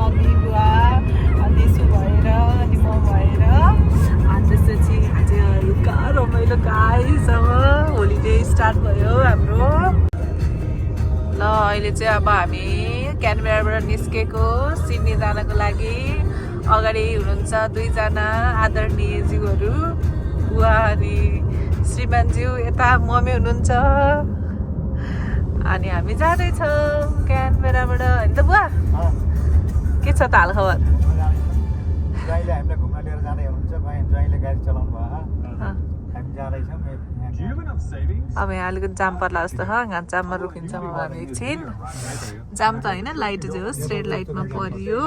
Mummy बुवा अनि यसो भएर अनि म भएर अनि त्यसपछि आज हल्का रमाइलो गाइस अब होलिडे स्टार्ट भयो हाम्रो। ल अहिले चाहिँ अब हामी क्यानबेराबाट निस्केको सिडनी जानको लागि। अगाडि हुनुहुन्छ दुईजना आदरणीयज्यूहरू बुवा अनि श्रीमानज्यू, यता मम्मी हुनुहुन्छ अनि हामी जाँदैछौँ क्यानबेराबाट होइन त बुवा? के छ त हाल खबर? ज्वाइँले हामीलाई घुम्न लिएर जाँदै हुनुहुन्छ, ज्वाइँले गाडी चलाउनु भयो, हामी जाँदैछौँ। अब यहाँ अलिकति जाम पर्ला जस्तो छ, यहाँ जाममा रोकिन्छौँ अब हामी एकछिन। जाम त होइन, लाइट चाहिँ होस्, रेड लाइटमा परियो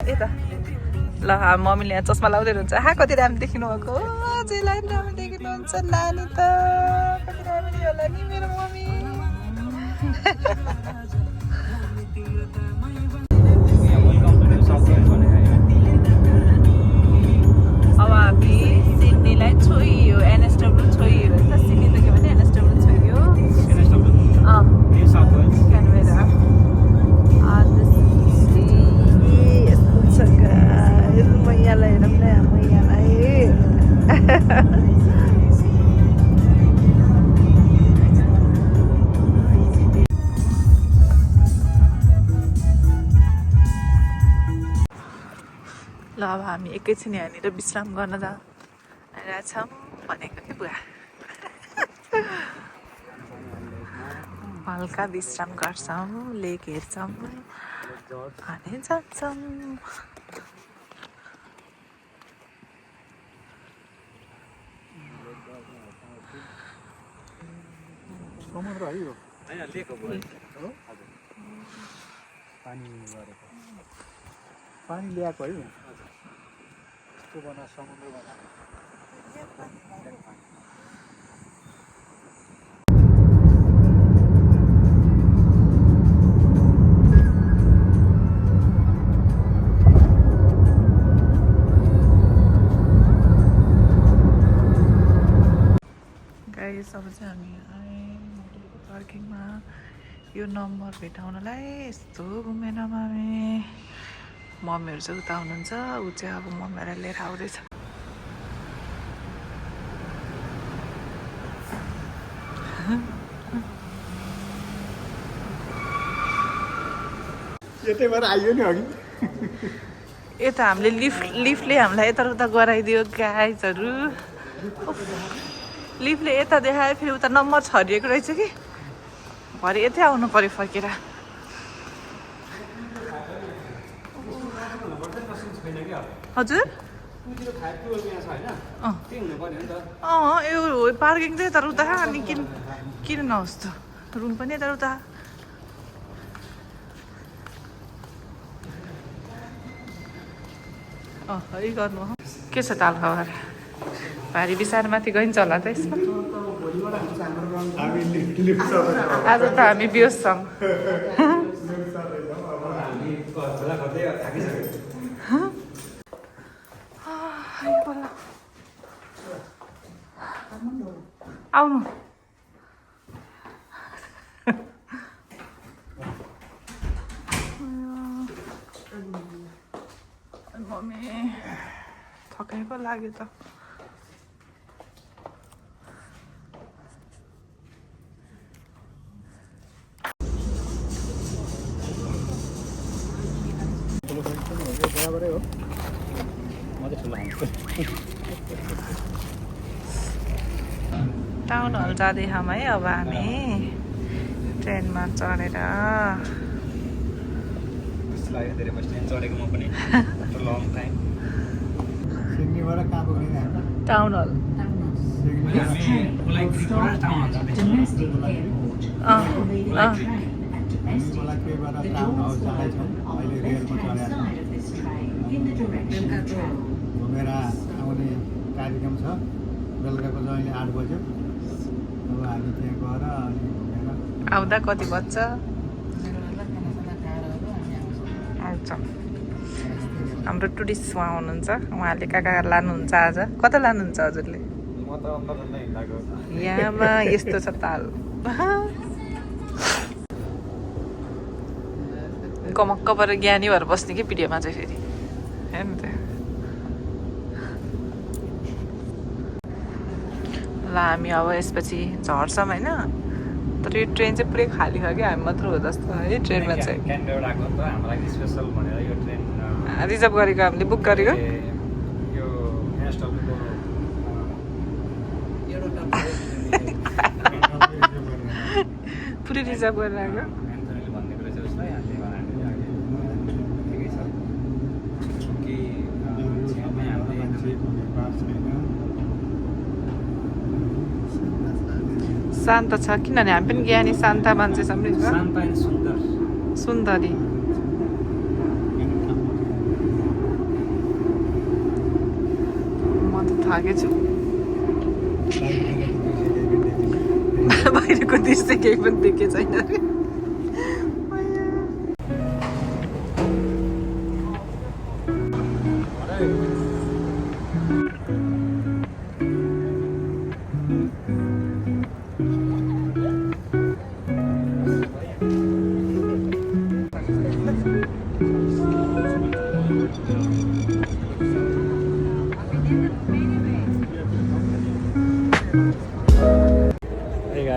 यता। ल मम्मीले यहाँ चस्मा लाउँदै हुनुहुन्छ। कति राम्रो देखिनु भएको, अझै लाइन राम्रो देखिनुहुन्छ नानी त, कति राम्रो होला नि मेरो मम्मी। अब हामी सिडनीलाई छोइयो, एनएसडब्ल्यू छोइयो होइन त, सिडनी त के भने एनएसडब्ल्यू छोइयो, क्यानबेरा। यस्तो छ गाइस, मैयालाई हेरौँ न, मैयालाई ल अब हामी एकैछिन यहाँनिर विश्राम गर्न जाँदैछौँ भनेको कि बुवा। हल्का विश्राम गर्छौँ, लेक हेर्छौँ अनि जान्छौँ। समुद्र है यो, पानी ल्याएको है, यस्तो बना समुद्र बना। गाइस अब चाहिँ हामी आएँ पार्किङमा यो नम्बर भेटाउनलाई। यस्तो घुमेन मम्मीहरू चाहिँ उता हुनुहुन्छ, ऊ चाहिँ अब मम्मीलाई लिएर आउँदैछ। यतै भएर आइयो नि अघि। यता हामीले लिफ्टले हामीलाई यता उता गराइदियो गाइजहरू। लिफ्टले यता देखायो, फेरि उता नम्बर छरिएको रहेछ कि, भरे यतै आउनु पर्यो फर्केर। हजुर यो पार्किङ चाहिँ यता उता, अनि किन नहोस् त, रुम पनि यता उता। है गर्नु हो। के छ ताल खबर? भारी बिसार माथि गइन्छ होला त यसमा। आज त हामी बेहोस छौँ। आउनु मम्मी थकाइ पो लाग्यो त। बराबरै हो, टाउन हल जाँदैछौँ है अब हामी ट्रेनमा चढेर। टाउन हल घुमेर आउने कार्यक्रम छ। बेलुकाको जहिले 8 बज्यो। अब हामी त्यहाँ गएर अनि घुमेर आउँदा कति बज्छ? आउँछ। हाम्रो टुरिस्ट उहाँ हुनुहुन्छ, उहाँले कहाँ लानुहुन्छ आज? कता लानुहुन्छ हजुरले? यहाँमा यस्तो छ ताल। कमक्क परेर ज्ञानी भएर बस्ने कि भिडियोमा चाहिँ फेरि हेर्नु त ल हामी अब यसपछि झर्छौँ होइन तर यो ट्रेन चाहिँ पुरै खाली छ क्या हामी मात्र हो जस्तो है ट्रेनमा चाहिँ रिजर्भ गरेको हामीले बुक गरेको पुरै रिजर्भ गरेर आएको शान्त छ किनभने हामी पनि ज्ञानी शान्त मान्छे छौँ सुन्दरी म त थाकेछु बाहिरको दृश्य केही पनि देखे छैन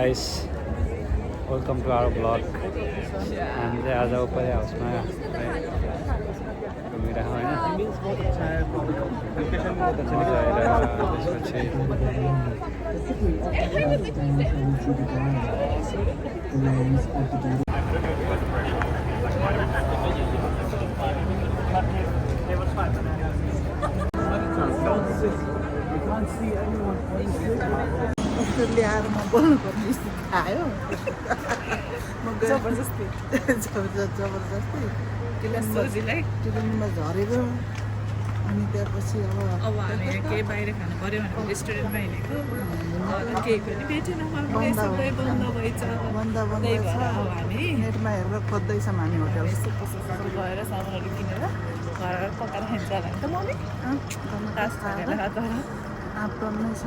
guys welcome to our blog हामी चाहिँ आज उपरे हाउसमा घुमिरहेको ल्याएर म बोल्नु पर्ने स्थिति आयो जबरजस्ती ट्रेनमा झरेको अनि त्यसपछि अब हामी केही बाहिर खानु पऱ्यो भने रेस्टुरेन्टमा हिँडेको केही पनि भेटेन सबै बन्द भएछ बन्द छ हामी नेटमा हेरेर खोज्दैछौँ हामी होटल पसल गएर सामानहरू किनेर घर पकाएर खान्छ होला नि त मम्मी आँप टन्नै छ